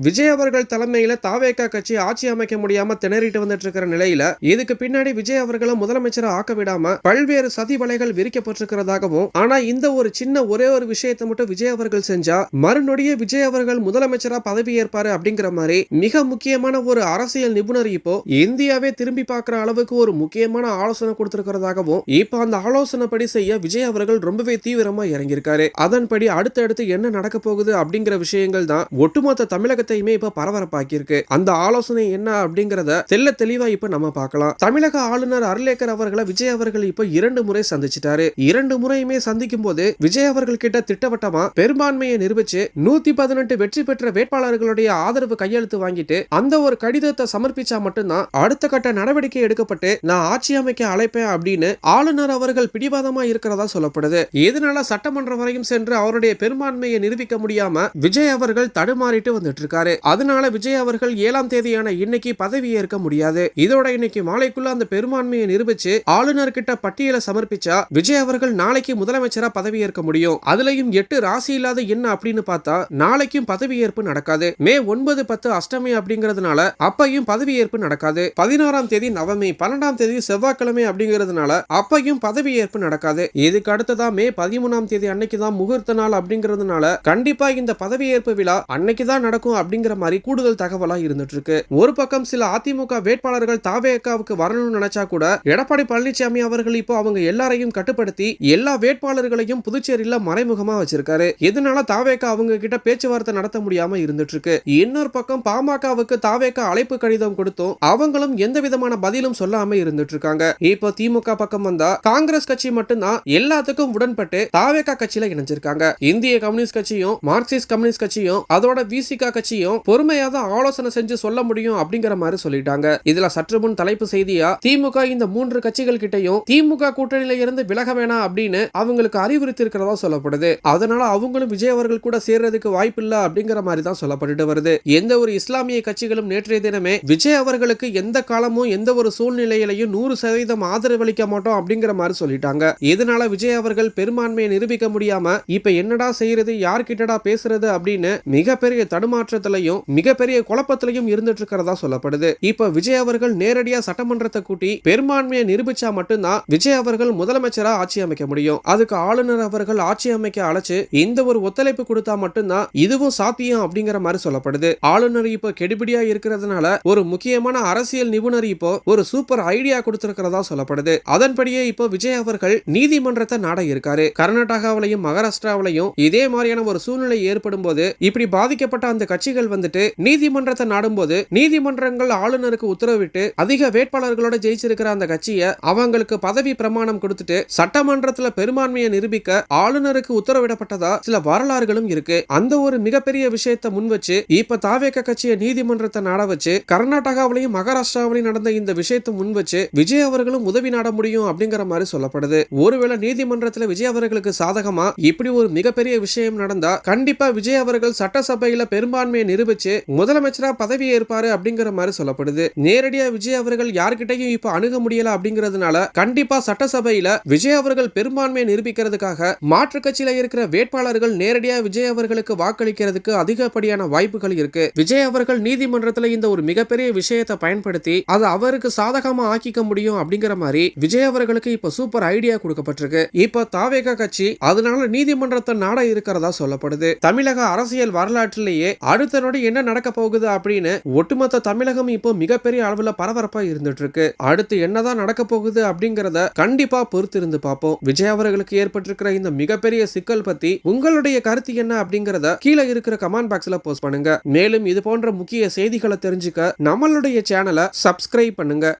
விஜய் அவர்கள் தலைமையில தாவேகா கட்சி ஆட்சி அமைக்க முடியாம திணறிட்டு வந்துட்டு இருக்கிற நிலையில இதுக்கு பின்னாடி விஜய் அவர்களை முதலமைச்சரை ஆக்க விடாம பல்வேறு சதி வலைகள் விரிக்கப்பட்டிருக்கிறதாகவும், ஆனா இந்த ஒரு சின்ன ஒரே ஒரு விஷயத்தை மட்டும் விஜய் அவர்கள் செஞ்சா மறுநொடியே விஜய் அவர்கள் முதலமைச்சரா பதவி ஏற்பாரு அப்படிங்கிற மாதிரி மிக முக்கியமான ஒரு அரசியல் நிபுணர் இப்போ இந்தியாவே திரும்பி பார்க்கிற அளவுக்கு ஒரு முக்கியமான ஆலோசனை கொடுத்திருக்கிறதாகவும், இப்ப அந்த ஆலோசனைப்படி செய்ய விஜய் அவர்கள் ரொம்பவே தீவிரமா இறங்கியிருக்காரு. அதன்படி அடுத்தடுத்து என்ன நடக்க போகுது அப்படிங்கிற விஷயங்கள் தான் ஒட்டுமொத்த தமிழகத்தையுமே இப்ப பரபரப்பாக்கி இருக்கு. அந்த ஆலோசனை என்ன அப்படிங்கறத தெல்ல தெளிவா இப்ப நம்ம பார்க்கலாம். தமிழக ஆளுநர் அருளேக்கர் அவர்களை விஜய் அவர்கள் இப்ப 2 முறை சந்திச்சிட்டாரு. 2 முறையுமே சந்திக்கும் போது விஜய் அவர்கள் கிட்ட திட்டவட்டமா பெரும்பான்மையை நிரூபிச்சு 118 வெற்றி பெற்ற வேட்பாளர்களுடைய ஆதரவு கையெழுத்து வாங்கிட்டு அந்த ஒரு கடிதத்தை சமர்ப்பிச்சா மட்டும்தான் அடுத்த கட்ட நடவடிக்கை எடுக்கப்பட்டு நான் ஆட்சி அமைக்க அழைப்பேன் அப்படின்னு ஆளுநர் அவர்கள் பிடிவாதமா இருக்கிறதா சொல்லப்படுது. இதனால சட்டமன்றம் வரையும் சென்று அவருடைய பெரும்பான்மையை நிரூபிக்க முடியாம விஜய் அவர்கள் தடுமாறிட்டு வந்துட்டு இருக்காரு. அதனால விஜய் அவர்கள் 7ஆம் தேதியான இன்னைக்கு பதவி ஏற்க முடியாது. இதோட இன்னைக்கு மாலைக்குள்ள அந்த பெரும்பான்மையை நிரூபிச்சு ஆளுநர் கிட்ட பட்டியலை சமர்ப்பிச்சா விஜய் அவர்கள் நாளைக்கு முதலமைச்சரா பதவி ஏற்க முடியும். அதுலயும் 8 ராசி இல்லாத என்ன அப்படின்னு பார்த்தா நாளைக்கும் பதவி ஏற்பு நடக்காது. மே 9, 10 அஷ்டமி அப்படிங்கிறதுனால அப்பையும் பதவி ஏற்பு நடக்காது. 16ஆம் தேதி நவமி, 12ஆம் தேதி செவ்வாய்க்கிழமை அப்படிங்கிறதுனால அப்பையும் பதவி ஏற்பு நடக்காது. இதுக்கு அடுத்ததா மே 13ஆம் தேதி அன்னைக்கு தான் முகூர்த்த நாள் அப்படிங்கிறதுனால கண்டிப்பா இந்த பதவி ஏற்பு விழா அன்னைக்கு தான் நடக்கும் அப்படிங்கிற மாதிரி கூடுதல் தகவலா இருந்துட்டு இருக்கு. ஒரு பக்கம் சில அதிமுக வேட்பாளர்கள் தாவேகாவுக்கு வரணும்னு நினைச்சா கூட எடப்பாடி பழனிசாமி அவர்கள் இப்போ அவங்க எல்லாரையும் கட்டுப்படுத்தி எல்லா வேட்பாளர்களையும் புதுச்சேரியில மறைமுகமா வச்சிருக்காரு. இதனால தாவேகா அவங்க கிட்ட பேச்சுவார்த்தை நடத்த முடியாம இருந்துட்டு இருக்கு. இன்னொரு பக்கம் பாமகவுக்கு தாவேகா அழைப்பு கடிதம் கொடுத்தும் அவங்களும் எந்த விதமான பதிலும் சொல்லாம இருந்துட்டு இருக்காங்க. இப்போ திமுக பக்கம் வந்தா காங்கிரஸ் கட்சி மட்டும்தான் எல்லாத்துக்கும் உடன்பட்டு தாவேகா கட்சியில இணைஞ்சிருக்காங்க. இந்திய கம்யூனிஸ்ட் கட்சியும் மார்க்சிஸ்ட் கம்யூனிஸ்ட் கட்சியும் அதோட விசிகா கட்சியும் பொறுமையா தான் ஆலோசனை செஞ்சு சொல்ல முடியும் அப்படிங்கிற மாதிரி சொல்லிட்டாங்க. இதுல சற்று முன் தலைப்பு செய்தியா திமுக இந்த 3 கட்சிகள் கிட்டையும் திமுக கூட்டணியில இருந்து விலக வேணாம் அப்படின்னு அவங்களுக்கு அறிவுறுத்தி இருக்கிறதா சொல்லப்படுது. அதனால அவங்களும் விஜய் அவர்கள் கூட சேர்றதுக்கு வாய்ப்பு இல்ல அப்படிங்கிற மாதிரி தான் சொல்லப்பட்டு வருது. எந்த ஒரு இஸ்லாமிய கட்சிகளும் நேற்றைய தினமே விஜய் அவர்களுக்கு எந்த காலமும் எந்த ஒரு சூழ்நிலையிலையும் 100% ஆதரவளிக்க மாட்டோம் அப்படிங்கிற மாதிரி சொல்லிட்டாங்க. இதனால விஜய் அவர்கள் பெரும்பான்மையை நிரூபிக்க முடியாம இப்ப என்னடா செய்யறது, யார்கிட்டடா பேசுறது அப்படின்னு மிகப்பெரிய தடுமாற்றத்திலையும் மிகப்பெரிய குழப்பத்திலையும் இருந்துட்டு இருக்கிறதா சொல்லப்படுது. இப்ப விஜய் அவர்கள் நேரடியா சட்டமன்றத்தை கூட்டி பெரும்பான்மையை நிரூபிச்சா மட்டும்தான் விஜய் அவர்கள் முதலமைச்சரா ஆட்சி அமைக்க முடியும். அதுக்கு ஆளுநர் அவர்கள் ஆட்சி அமைக்க அழைச்சு இந்த ஒரு ஒத்துழைப்பு கொடுத்தா மட்டும்தான் இதுவும் சாத்தியம் அப்படிங்கிற மாதிரி சொல்லப்படுது. ஆளுநர் இப்போ கெடுபிடியா இருக்கிறதுனால ஒரு முக்கியமான அரசியல் நிபுணர் இப்போ ஒரு சூப்பர் ஐடியா கொடுத்திருக்கிறதா சொல்லப்படுது. அதன்படியே இப்போ விஜய் அவர்கள் நீதிமன்றத்தை நாட இருக்காரு. கர்நாடகாவிலையும் மகாராஷ்டிராவிலையும் இதே மாதிரியான ஒரு சூழ்நிலை ஏற்படும் போது இப்படி பாதிக்கப்பட்ட அந்த கட்சிகள் வந்துட்டு நீதிமன்றத்தை நாடும் போது நீதிமன்றங்கள் ஆளுநருக்கு உத்தரவிட்டு அதிக வேட்பாளர்களோட ஜெயிச்சிருக்கிற அந்த கட்சியை அவங்களுக்கு பதவி பிரமாணம் கொடுத்துட்டு சட்டமன்றத்துல பெரும்பான்மையை நிரூபிக்க ஆளுநருக்கு உத்தரவிடப்பட்டதா சில வரலாறுகளும் இருக்கு. அந்த ஒரு மிகப்பெரிய விஷயத்தை முன் வச்சு இப்ப தாவேகா கட்சியை நீதிமன்றத்தை நாட வச்சு கர்நாடகாவிலையும் மகாராஷ்டிராவிலையும் நடந்த இந்த விஷயத்தை முன் வச்சு விஜய் அவர்களும் உதவி நாட முடியும் அப்படிங்கிற மாதிரி சொல்லப்படுது. ஒருவேளை நீதிமன்றத்துல விஜய் அவர்களுக்கு சாதகமா இப்படி ஒரு மிகப்பெரிய விஷயம் நடந்தா கண்டிப்பா விஜய் அவர்கள் சட்டசபையில பெரும்பான்மையை நிரூபிச்சு முதலமைச்சரா பதவி ஏற்பாரு அப்படிங்கிற மாதிரி சொல்லப்படுது. நேரடியா விஜய் அவர்கள் யார்கிட்டையும் இப்ப அணுக முடியல அப்படிங்கிறதுனால கண்டிப்பா சட்டசபையில விஜய் அவர்கள் பெரும்பான்மையை நிரூபிக்கிறதுக்காக மாற்று கட்சியில இருக்கிற வேட்பாளர்கள் நேரடியா விஜய் அவர்களுக்கு வாக்களிக்கிறதுக்கு அதிகப்படியான வாய்ப்புகள் இருக்கு. விஜய் அவர்கள் நீதிமன்றத்துல இந்த ஒரு மிகப்பெரிய விஷயத்தை பயன்படுத்தி அதை அவருக்கு சாதகமா ஆக்கிக்க முடியும் அப்படிங்கிற மாதிரி விஜய் அவர்களுக்கு இப்ப சூப்பர் ஐடியா கொடுக்கப்பட்டிருக்கு. இப்ப தாவேகா கட்சி அதனால நீதிமன்றத்தை நாட இருக்கிறதா சொல்லப்படுது. தமிழக அரசியல் வரலாற்றிலேயே அடுத்த நொடி என்ன நடக்க போகுது அப்படின்னு ஒட்டுமொத்த தமிழகம் இப்போ மிகப்பெரிய அளவுல பரபரப்பா இருந்துட்டு இருக்கு. அடுத்து என்னதான் நடக்க போகுது அப்படிங்கறத கண்டிப்பா பொறுத்திருந்து பார்ப்போம். விஜய் அவர்களுக்கு ஏற்பட்டிருக்கிற இந்த மிகப்பெரிய சிக்கல் பத்தி உங்களுடைய கருத்து என்ன அப்படிங்கறத கீழே இருக்கிற கமெண்ட் பாக்ஸ்ல போஸ்ட் பண்ணுங்க. மேலும் இது போன்ற முக்கிய செய்திகளை தெரிஞ்சுக்க நம்மளுடைய சேனலை சப்ஸ்கிரைப் பண்ணுங்க.